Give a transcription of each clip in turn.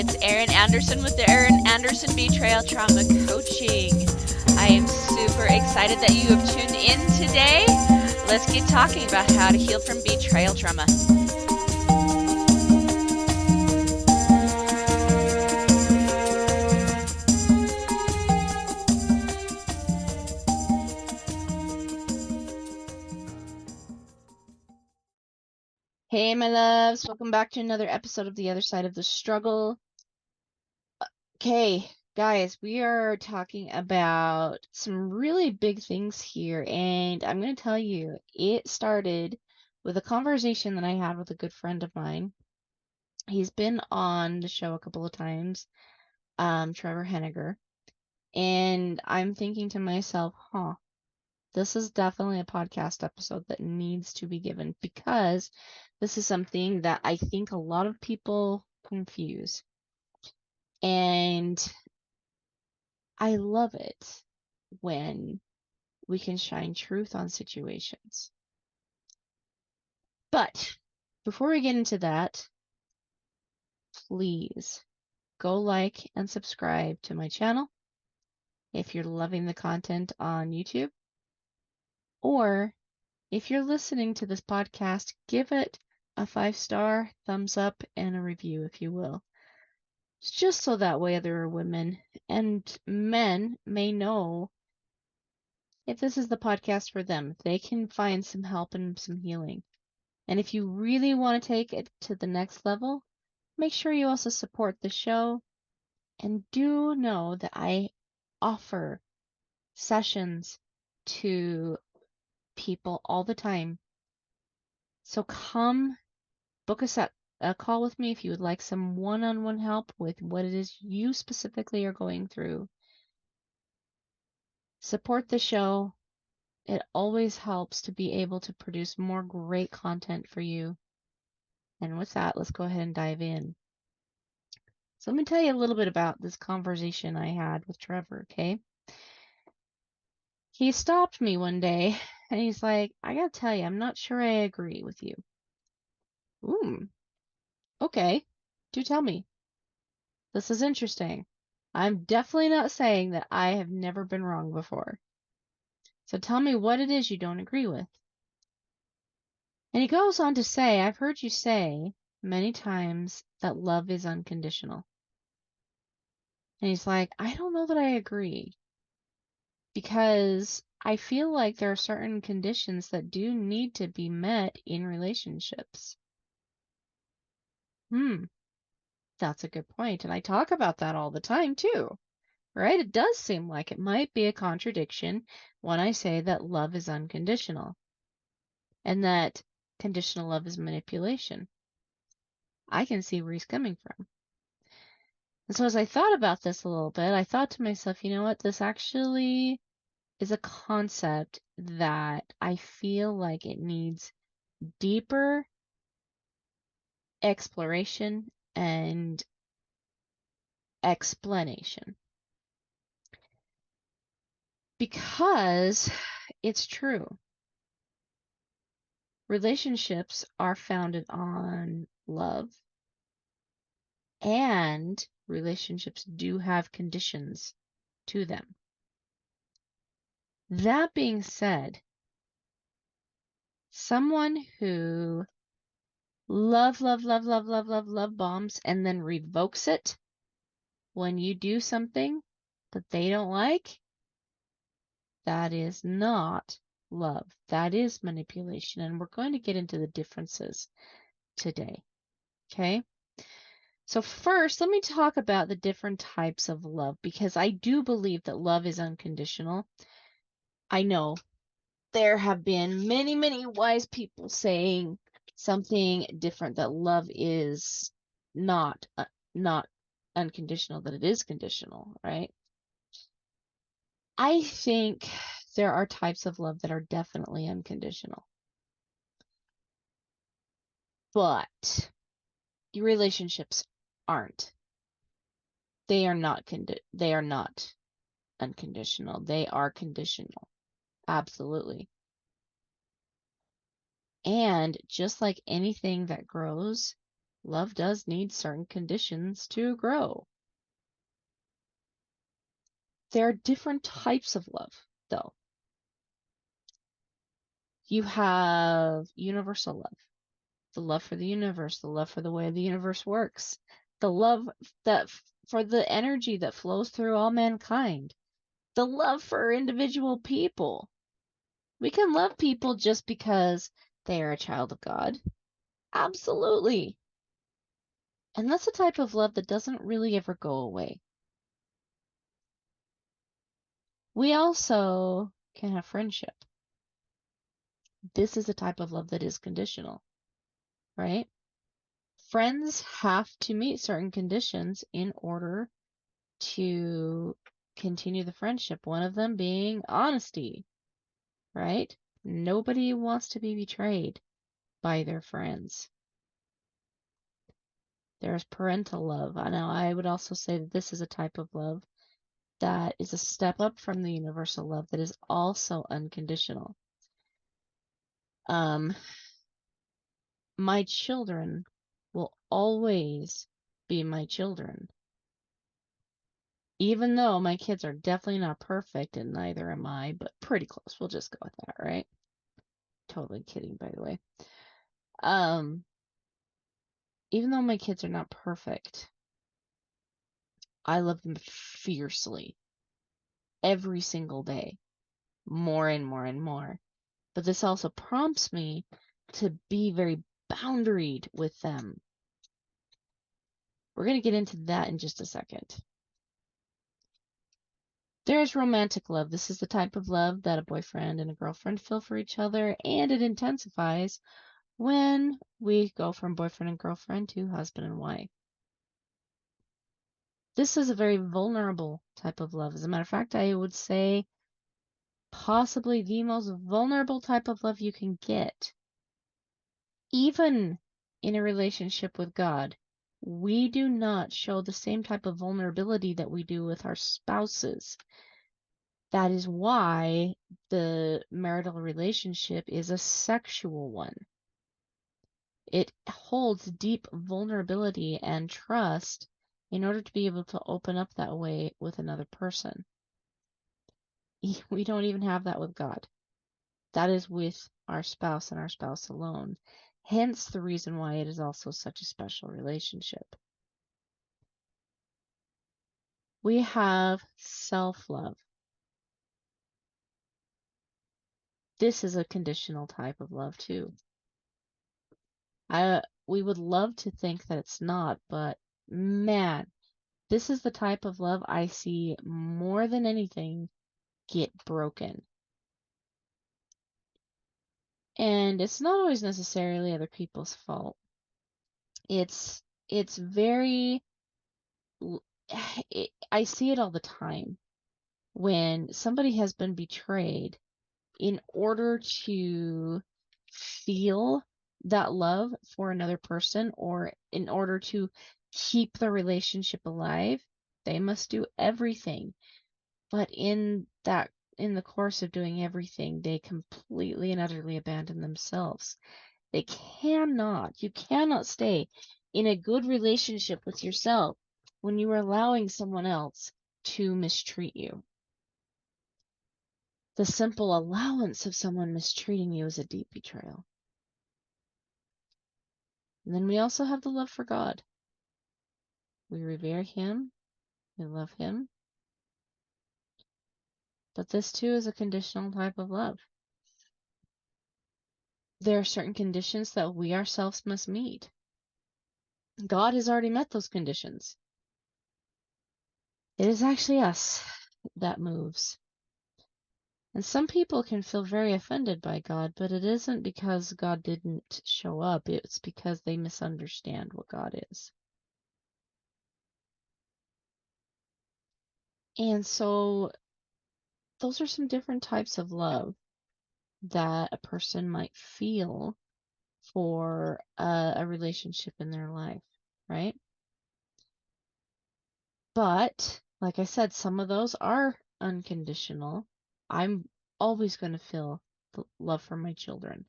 It's Erin Anderson with the Erin Anderson Betrayal Trauma Coaching. I am super excited that you have tuned in today. Let's get talking about how to heal from betrayal trauma. Hey, my loves. Welcome back to another episode of The Other Side of the Struggle. Okay, guys, we are talking about some really big things here, and I'm going to tell you, it started with a conversation that I had with a good friend of mine. He's been on the show a couple of times, Trevor Henniger, and I'm thinking to myself, this is definitely a podcast episode that needs to be given because this is something that I think a lot of people confuse. And I love it when we can shine truth on situations. But before we get into that, please go like and subscribe to my channel if you're loving the content on YouTube. Or if you're listening to this podcast, give it a 5-star thumbs up and a review, if you will. Just so that way other women and men may know if this is the podcast for them. They can find some help and some healing. And if you really want to take it to the next level, make sure you also support the show. And do know that I offer sessions to people all the time. So come book a call with me if you would like some one-on-one help with what it is you specifically are going through. Support the show. It always helps to be able to produce more great content for you. And with that, let's go ahead and dive in. So let me tell you a little bit about this conversation I had with Trevor, okay? He stopped me one day and he's like, I gotta tell you, I'm not sure I agree with you. Okay, do tell me. This is interesting. I'm definitely not saying that I have never been wrong before. So tell me what it is you don't agree with. And he goes on to say, I've heard you say many times that love is unconditional. And he's like, I don't know that I agree. Because I feel like there are certain conditions that do need to be met in relationships. That's a good point. And I talk about that all the time too, right? It does seem like it might be a contradiction when I say that love is unconditional and that conditional love is manipulation. I can see where he's coming from. And so as I thought about this a little bit, I thought to myself, you know what? This actually is a concept that I feel like it needs deeper exploration and explanation. Because it's true. Relationships are founded on love, and relationships do have conditions to them. That being said, someone who love bombs and then revokes it when you do something that they don't like, that is not love. That is manipulation. And we're going to get into the differences today. Okay? So first, let me talk about the different types of love because I do believe that love is unconditional. I know there have been many, many wise people saying something different, that love is not unconditional, that it is conditional, right? I think there are types of love that are definitely unconditional. But relationships aren't. They are not unconditional. They are conditional. Absolutely. And just like anything that grows, love does need certain conditions to grow. There are different types of love, though. You have universal love, the love for the universe, the love for the way the universe works, the love that for the energy that flows through all mankind, the love for individual people. We can love people just because they are a child of God. Absolutely. And that's a type of love that doesn't really ever go away. We also can have friendship. This is a type of love that is conditional, right? Friends have to meet certain conditions in order to continue the friendship. One of them being honesty, right? Nobody wants to be betrayed by their friends. There's parental love. Now, I would also say that this is a type of love that is a step up from the universal love that is also unconditional. My children will always be my children. Even though my kids are definitely not perfect, and neither am I, but pretty close. We'll just go with that, right? Totally kidding, by the way. Even though my kids are not perfect, I love them fiercely every single day, more and more and more. But this also prompts me to be very boundaried with them. We're going to get into that in just a second. There's romantic love. This is the type of love that a boyfriend and a girlfriend feel for each other, and it intensifies when we go from boyfriend and girlfriend to husband and wife. This is a very vulnerable type of love. As a matter of fact, I would say possibly the most vulnerable type of love you can get. Even in a relationship with God, we do not show the same type of vulnerability that we do with our spouses. That is why the marital relationship is a sexual one. It holds deep vulnerability and trust in order to be able to open up that way with another person. We don't even have that with God. That is with our spouse and our spouse alone. Hence the reason why it is also such a special relationship. We have self-love. This is a conditional type of love too. We would love to think that it's not, but man, this is the type of love I see more than anything get broken. And it's not always necessarily other people's fault. It's very, I see it all the time when somebody has been betrayed. In order to feel that love for another person, or in order to keep the relationship alive, they must do everything. But in the course of doing everything, they completely and utterly abandon themselves. You cannot stay in a good relationship with yourself when you are allowing someone else to mistreat you. The simple allowance of someone mistreating you is a deep betrayal. And then we also have the love for God. We revere Him, we love Him. But this too is a conditional type of love. There are certain conditions that we ourselves must meet. God has already met those conditions. It is actually us that moves. And some people can feel very offended by God, but it isn't because God didn't show up. It's because they misunderstand what God is. And so those are some different types of love that a person might feel for a relationship in their life, right? But like I said, some of those are unconditional. I'm always going to feel love for my children.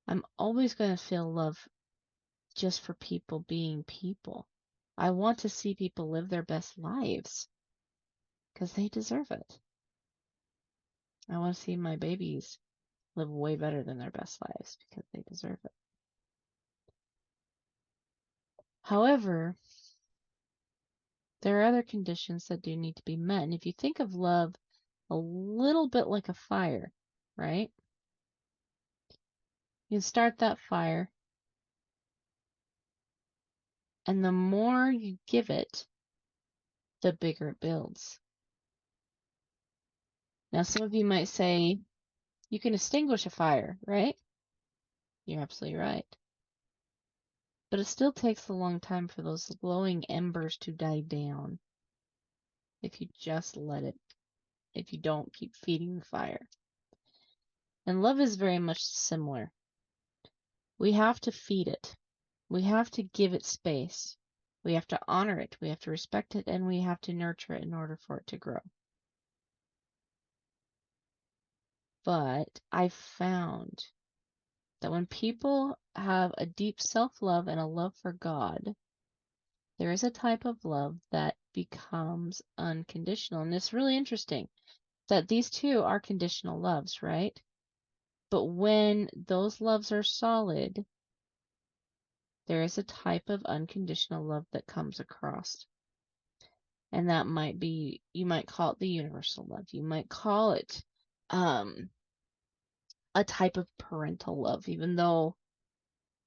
I'm always going to feel love just for people being people. I want to see people live their best lives because they deserve it. I want to see my babies live way better than their best lives because they deserve it. However, there are other conditions that do need to be met. And if you think of love a little bit like a fire, right? You start that fire, and the more you give it, the bigger it builds. Now, some of you might say, you can extinguish a fire, right? You're absolutely right. But it still takes a long time for those glowing embers to die down if you just let it, if you don't keep feeding the fire. And love is very much similar. We have to feed it. We have to give it space. We have to honor it. We have to respect it, and we have to nurture it in order for it to grow. But I found that when people have a deep self-love and a love for God, there is a type of love that becomes unconditional. And it's really interesting that these two are conditional loves, right? But when those loves are solid, there is a type of unconditional love that comes across. And that might be, you might call it the universal love. You might call it a type of parental love, even though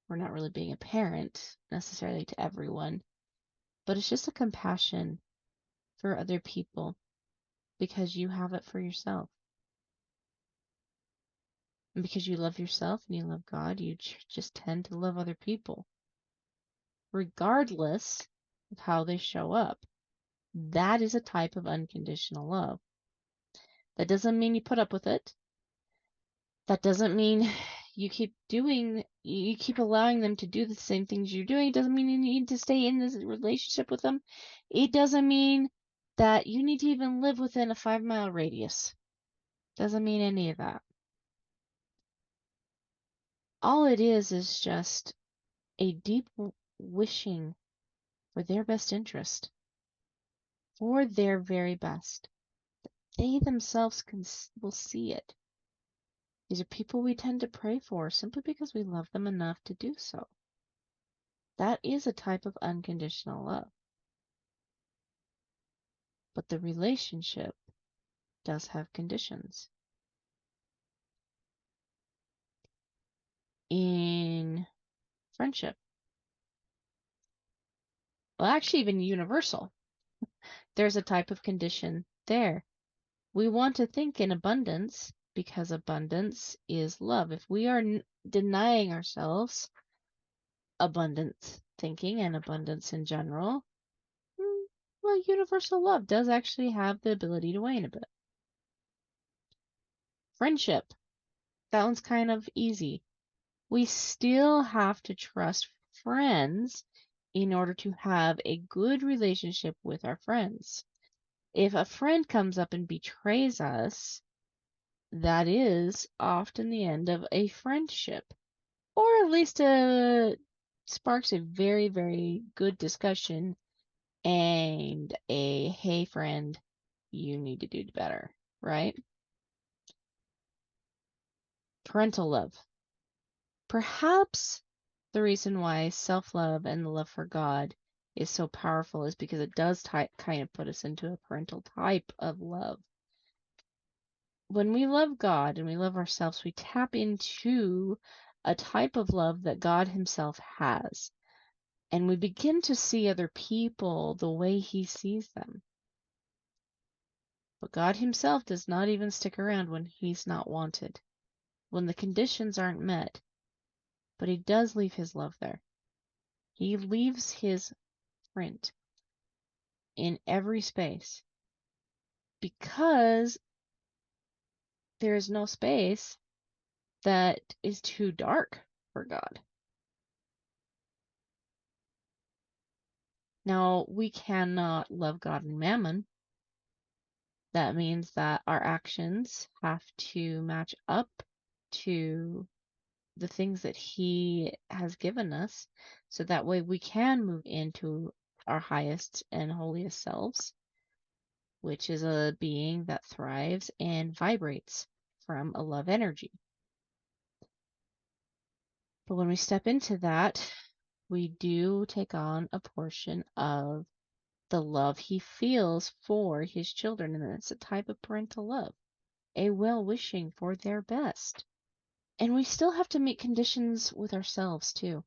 we're not really being a parent necessarily to everyone. But it's just a compassion for other people because you have it for yourself. And because you love yourself and you love God, you just tend to love other people, regardless of how they show up. That is a type of unconditional love. That doesn't mean you put up with it. That doesn't mean you keep allowing them to do the same things you're doing. It doesn't mean you need to stay in this relationship with them. It doesn't mean that you need to even live within a 5-mile radius. Doesn't mean any of that. All it is just a deep wishing for their best interest, for their very best. They themselves will see it. These are people we tend to pray for simply because we love them enough to do so. That is a type of unconditional love. But the relationship does have conditions. In friendship, well, actually, even universal, there's a type of condition there. We want to think in abundance because abundance is love. If we are denying ourselves abundance thinking and abundance in general, well, universal love does actually have the ability to wane a bit. Friendship, that one's kind of easy. We still have to trust friends in order to have a good relationship with our friends. If a friend comes up and betrays us, that is often the end of a friendship, or at least sparks a very, very good discussion and a, hey, friend, you need to do better, right? Parental love. Perhaps the reason why self-love and the love for God is so powerful is because it does kind of put us into a parental type of love. When we love God and we love ourselves, we tap into a type of love that God Himself has. And we begin to see other people the way He sees them. But God Himself does not even stick around when He's not wanted, when the conditions aren't met. But He does leave His love there. He leaves His print in every space because there is no space that is too dark for God. Now, we cannot love God and mammon. That means that our actions have to match up to the things that He has given us, so that way we can move into our highest and holiest selves, which is a being that thrives and vibrates from a love energy. But when we step into that, we do take on a portion of the love He feels for His children, and it's a type of parental love, a well-wishing for their best. And we still have to meet conditions with ourselves too.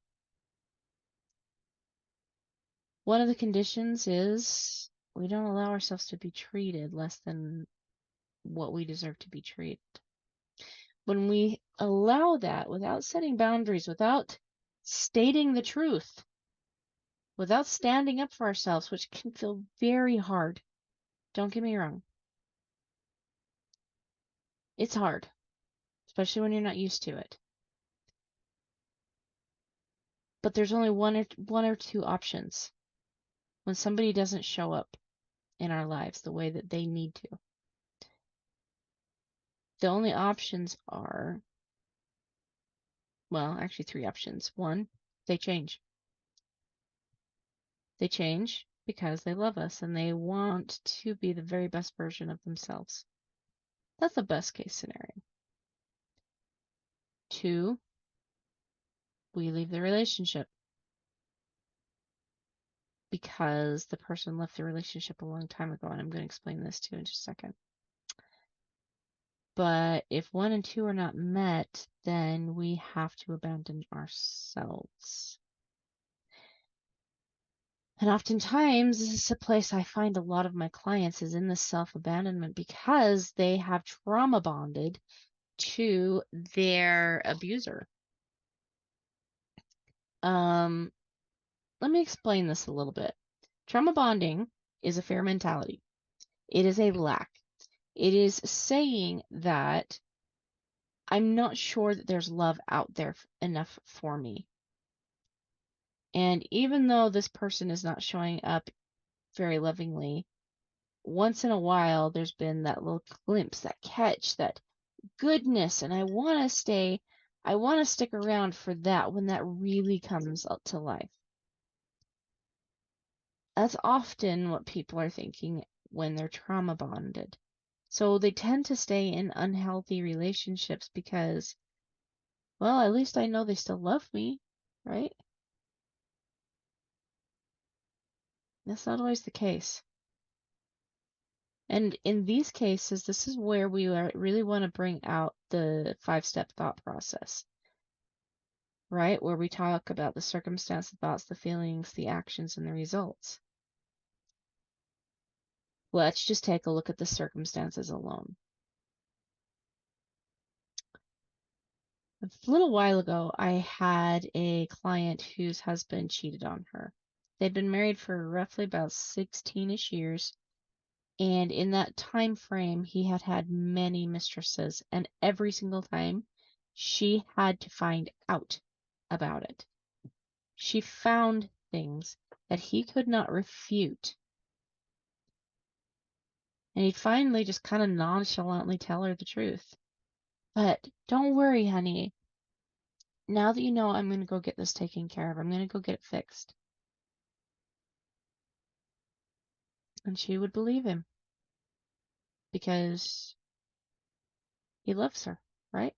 One of the conditions is we don't allow ourselves to be treated less than what we deserve to be treated. When we allow that without setting boundaries, without stating the truth, without standing up for ourselves, which can feel very hard. Don't get me wrong. It's hard, especially when you're not used to it. But there's only one or two options when somebody doesn't show up in our lives the way that they need to. The only options are, well, actually three options. One, they change. They change because they love us and they want to be the very best version of themselves. That's the best case scenario. Two, we leave the relationship because the person left the relationship a long time ago, and I'm going to explain this too in just a second. But if one and two are not met, then we have to abandon ourselves. And oftentimes, this is a place I find a lot of my clients is in this self-abandonment because they have trauma bonded to their abuser. Let me explain this a little bit. Trauma bonding is a fear mentality. It is a lack. It is saying that I'm not sure that there's love out there enough for me. And even though this person is not showing up very lovingly, once in a while there's been that little glimpse, that catch, that goodness, and I want to stick around for that when that really comes up to life. That's often what people are thinking when they're trauma bonded. So they tend to stay in unhealthy relationships because, well, at least I know they still love me, right? That's not always the case. And in these cases, this is where we really want to bring out the 5-step thought process, right? Where we talk about the circumstance, the thoughts, the feelings, the actions, and the results. Let's just take a look at the circumstances alone. A little while ago, I had a client whose husband cheated on her. They'd been married for roughly about 16-ish years, and in that time frame, he had had many mistresses, and every single time, she had to find out about it. She found things that he could not refute. And he'd finally just kind of nonchalantly tell her the truth. But don't worry, honey. Now that you know, I'm going to go get this taken care of. I'm going to go get it fixed. And she would believe him because he loves her, right?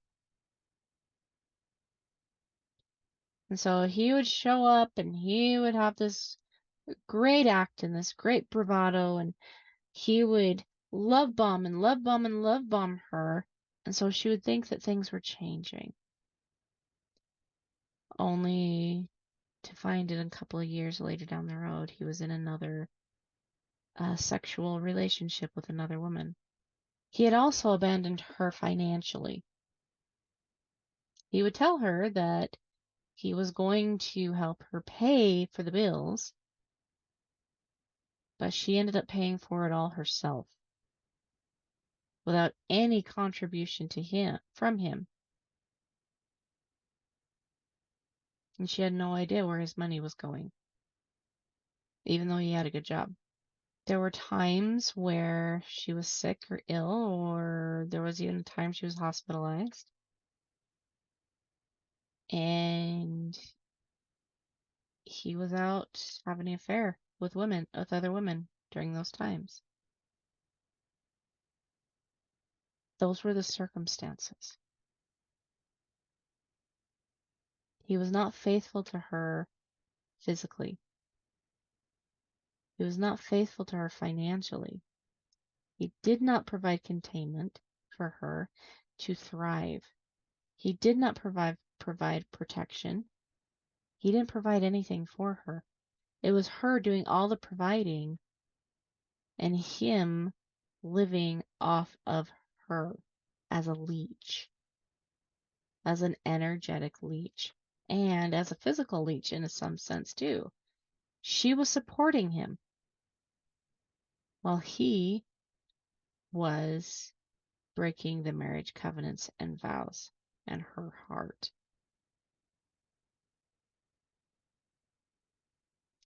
And so he would show up and he would have this great act and this great bravado, and he would love bomb and love bomb and love bomb her. And so she would think that things were changing, only to find it a couple of years later down the road, he was in another sexual relationship with another woman. He had also abandoned her financially. He would tell her that he was going to help her pay for the bills, but she ended up paying for it all herself without any contribution to him from him. And she had no idea where his money was going, even though he had a good job. There were times where she was sick or ill, or there was even a time she was hospitalized. And he was out having an affair with other women during those times. Those were the circumstances. He was not faithful to her physically. He was not faithful to her financially. He did not provide containment for her to thrive. He did not provide protection. He didn't provide anything for her. It was her doing all the providing and him living off of her as a leech, as an energetic leech, and as a physical leech in some sense too. She was supporting him while he was breaking the marriage covenants and vows and her heart.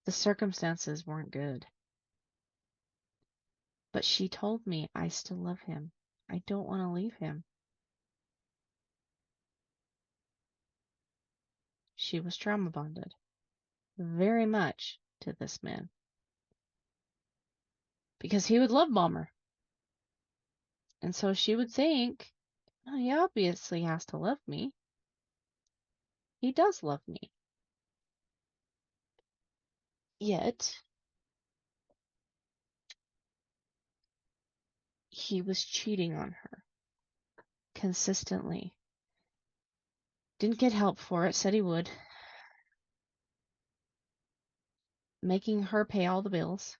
The circumstances weren't good. But she told me, I still love him. I don't want to leave him. She was trauma bonded very much to this man because he would love bomb her. And so she would think, oh, he obviously has to love me. He does love me. Yet, he was cheating on her consistently. Didn't get help for it, said he would. Making her pay all the bills.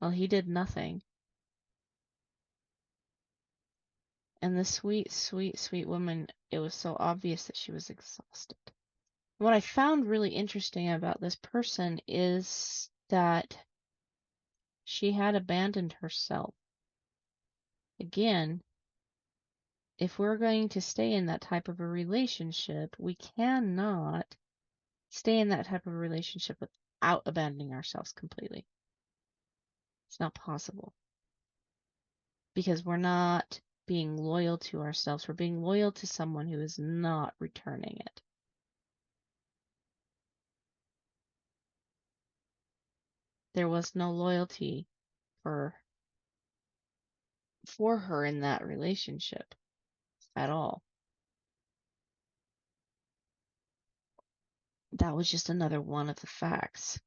Well, he did nothing. And the sweet, sweet, sweet woman, it was so obvious that she was exhausted. What I found really interesting about this person is that she had abandoned herself. Again, if we're going to stay in that type of a relationship, we cannot stay in that type of a relationship without abandoning ourselves completely. It's not possible. Because we're not being loyal to ourselves. We're being loyal to someone who is not returning it. There was no loyalty for her in that relationship at all. That was just another one of the facts.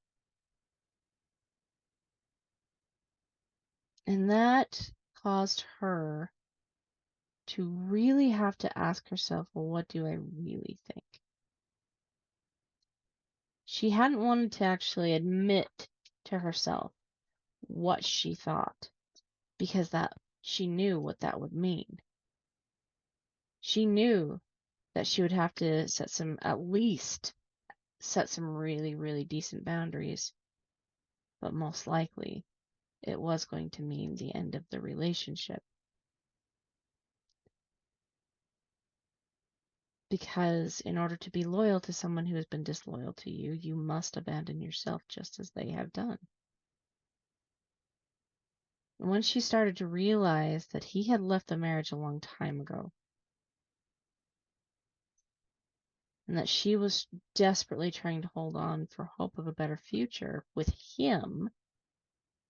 And that caused her to really have to ask herself, well, what do I really think? She hadn't wanted to actually admit to herself what she thought because that she knew what that would mean. She knew that she would have to at least set some really, really decent boundaries, but most likely it was going to mean the end of the relationship. Because in order to be loyal to someone who has been disloyal to you, you must abandon yourself just as they have done. And once she started to realize that he had left the marriage a long time ago, and that she was desperately trying to hold on for hope of a better future with him,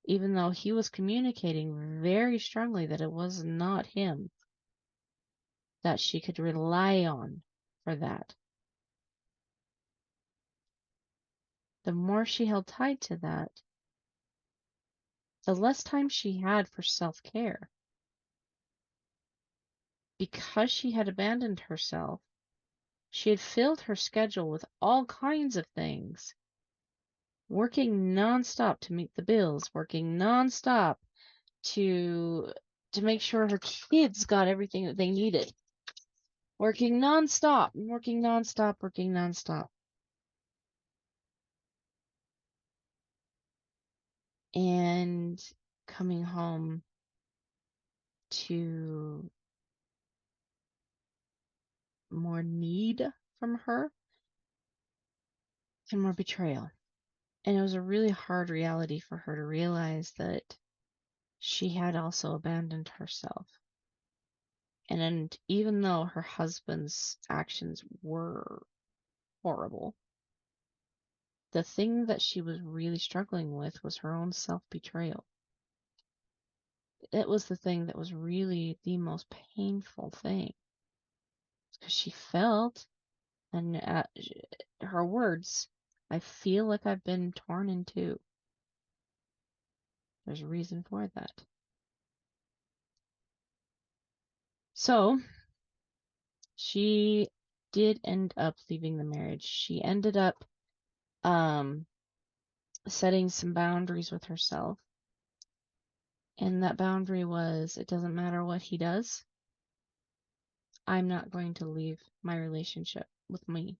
even though he was communicating very strongly that it was not him that she could rely on for that. The more she held tight to that, the less time she had for self-care. Because she had abandoned herself, she had filled her schedule with all kinds of things, working nonstop to meet the bills, working nonstop to make sure her kids got everything that they needed, working nonstop, working nonstop, working nonstop. And coming home to more need from her and more betrayal. And it was a really hard reality for her to realize that she had also abandoned herself. And even though her husband's actions were horrible, the thing that she was really struggling with was her own self-betrayal. It was the thing that was really the most painful thing. Because she felt, and her words, I feel like I've been torn in two. There's a reason for that. So, she did end up leaving the marriage. She ended up setting some boundaries with herself. And that boundary was, it doesn't matter what he does, I'm not going to leave my relationship with me.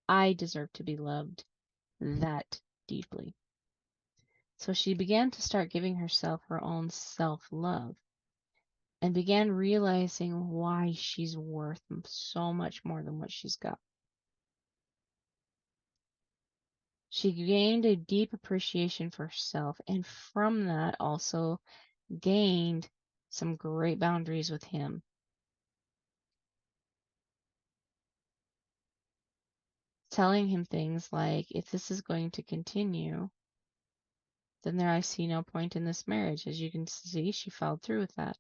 I deserve to be loved that deeply. So she began to start giving herself her own self-love and began realizing why she's worth so much more than what she's got. She gained a deep appreciation for herself, and from that also gained some great boundaries with him. Telling him things like, if this is going to continue, then I see no point in this marriage. As you can see, she followed through with that.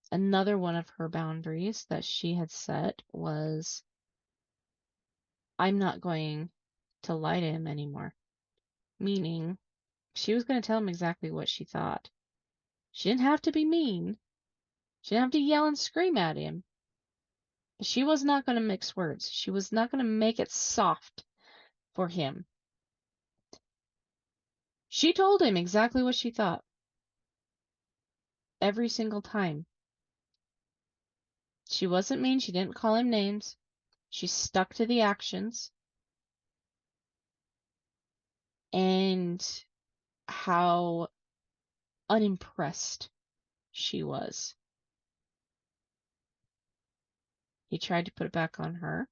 Another one of her boundaries that she had set was, I'm not going to lie to him anymore. Meaning, she was going to tell him exactly what she thought. She didn't have to be mean. She didn't have to yell and scream at him. But she was not going to mix words. She was not going to make it soft for him. She told him exactly what she thought. Every single time. She wasn't mean. She didn't call him names. She stuck to the actions. And how unimpressed she was. He tried to put it back on her.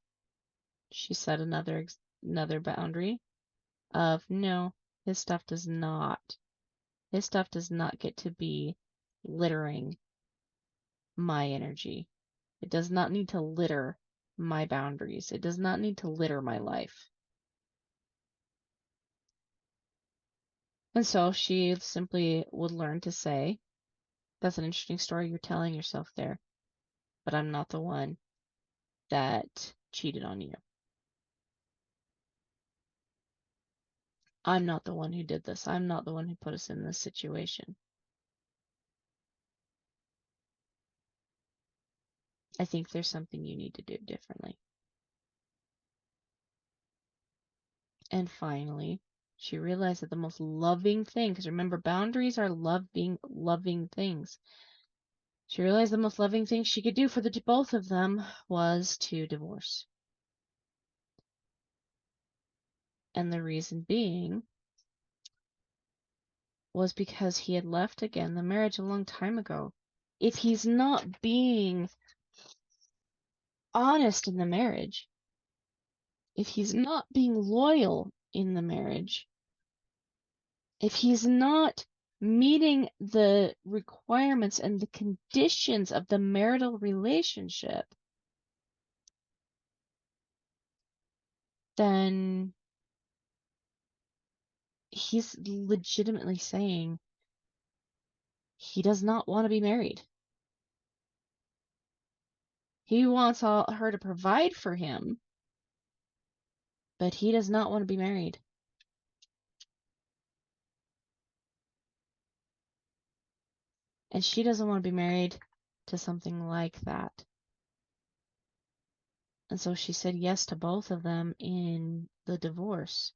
She set another boundary of, no, his stuff does not get to be littering my energy. It does not need to litter my boundaries. It does not need to litter my life. And so she simply would learn to say, that's an interesting story you're telling yourself there, but I'm not the one that cheated on you. I'm not the one who did this. I'm not the one who put us in this situation. I think there's something you need to do differently. And finally, she realized that the most loving thing, because remember, boundaries are loving things. She realized the most loving thing she could do for the both of them was to divorce. And the reason being was because he had left again the marriage a long time ago. If he's not being honest in the marriage, if he's not being loyal in the marriage, if he's not meeting the requirements and the conditions of the marital relationship, then he's legitimately saying he does not want to be married. He wants her to provide for him, but he does not want to be married. And she doesn't want to be married to something like that. And so she said yes to both of them in the divorce,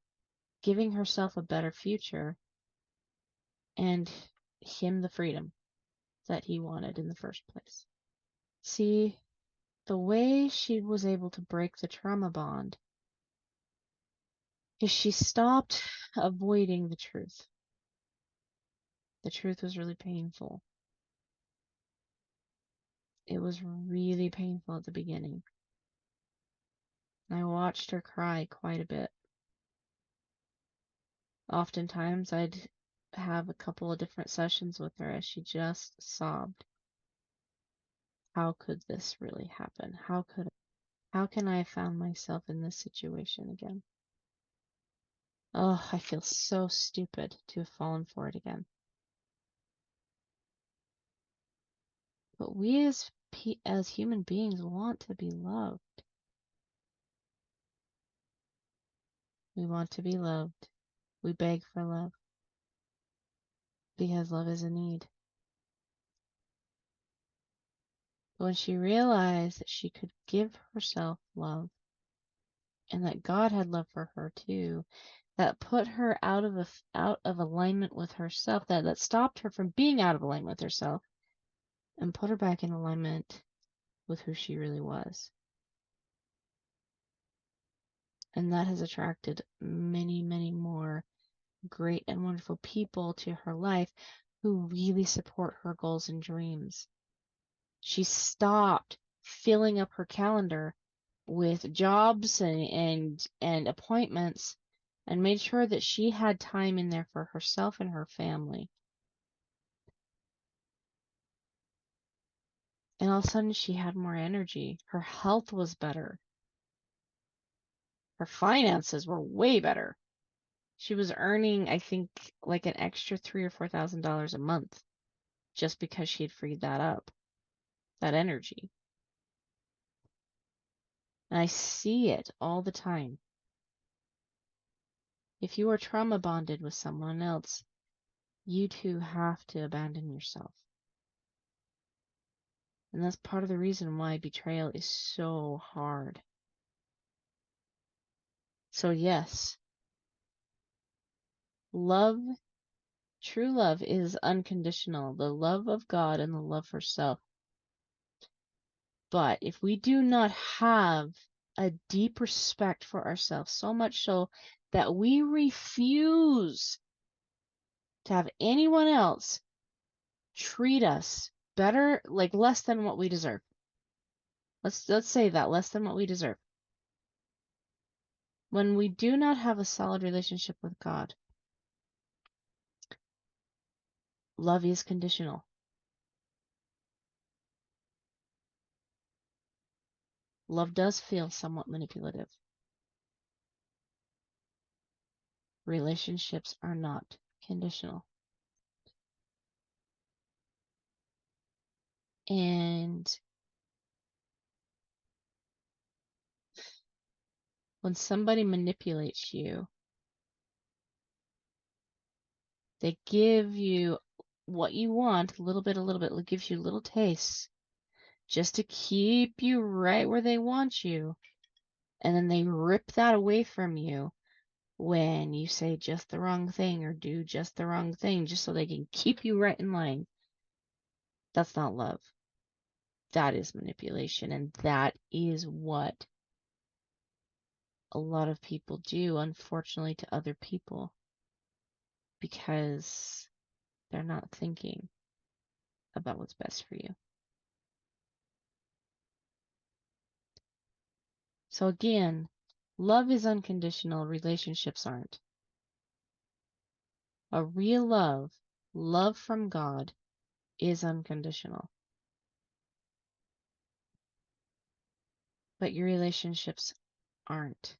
giving herself a better future and him the freedom that he wanted in the first place. See, the way she was able to break the trauma bond is she stopped avoiding the truth. The truth was really painful. It was really painful at the beginning. I watched her cry quite a bit. Oftentimes I'd have a couple of different sessions with her as she just sobbed. How could this really happen? How can I have found myself in this situation again? Oh, I feel so stupid to have fallen for it again. But we as human beings want to be loved. We want to be loved. We beg for love because love is a need. But when she realized that she could give herself love and that God had love for her too, that put her out of alignment with herself, that stopped her from being out of alignment with herself and put her back in alignment with who she really was. And that has attracted many, many more great and wonderful people to her life who really support her goals and dreams. She stopped filling up her calendar with jobs and appointments and made sure that she had time in there for herself and her family. And all of a sudden she had more energy. Her health was better. Her finances were way better. She was earning, I think, like an extra $3,000 or $4,000 a month just because she had freed that up, that energy. And I see it all the time. If you are trauma bonded with someone else, you too have to abandon yourself. And that's part of the reason why betrayal is so hard. So yes, love, true love is unconditional, the love of God and the love for self. But if we do not have a deep respect for ourselves, so much so that we refuse to have anyone else treat us better, like less than what we deserve. Let's say that, less than what we deserve. When we do not have a solid relationship with God, love is conditional. Love does feel somewhat manipulative. Relationships are not conditional. And when somebody manipulates you, they give you what you want, a little bit, it gives you little tastes just to keep you right where they want you. And then they rip that away from you when you say just the wrong thing or do just the wrong thing, just so they can keep you right in line. That's not love. That is manipulation. And that is what a lot of people do, unfortunately, to other people because they're not thinking about what's best for you. So again, love is unconditional, relationships aren't. A real love from God, is unconditional. But your relationships aren't.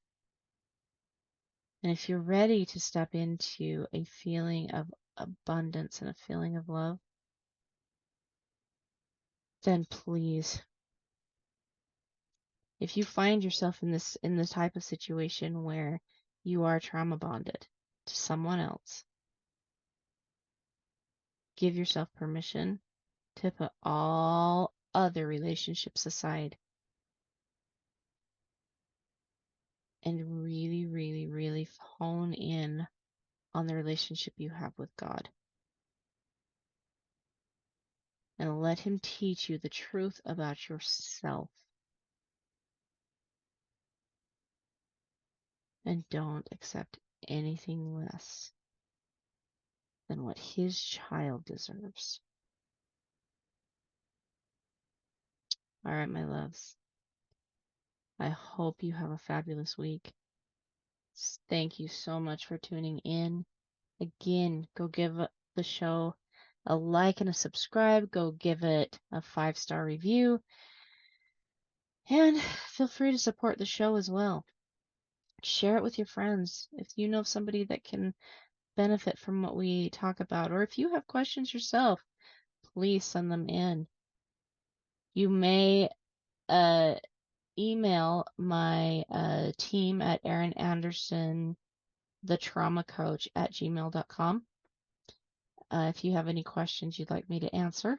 And if you're ready to step into a feeling of abundance and a feeling of love, then please, if you find yourself in this type of situation where you are trauma bonded to someone else, give yourself permission to put all other relationships aside and really, really, really hone in on the relationship you have with God. And let Him teach you the truth about yourself. And don't accept anything less than what His child deserves. All right, my loves. I hope you have a fabulous week. Thank you so much for tuning in. Again, go give the show a like and a subscribe. Go give it a 5-star review. And feel free to support the show as well. Share it with your friends. If you know somebody that can benefit from what we talk about, or if you have questions yourself, please send them in. You may email my team at Erin Anderson, the trauma coach at gmail.com. If you have any questions you'd like me to answer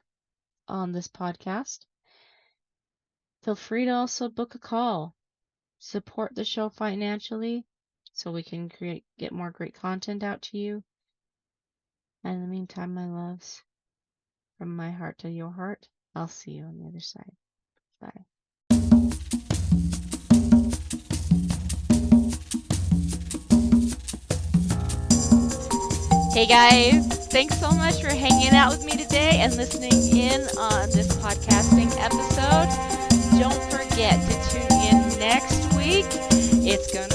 on this podcast, feel free to also book a call. Support the show financially so we can get more great content out to you. And in the meantime, my loves, from my heart to your heart, I'll see you on the other side. Bye. Hey guys, thanks so much for hanging out with me today and listening in on this podcasting episode. Don't forget to tune in next week. It's going to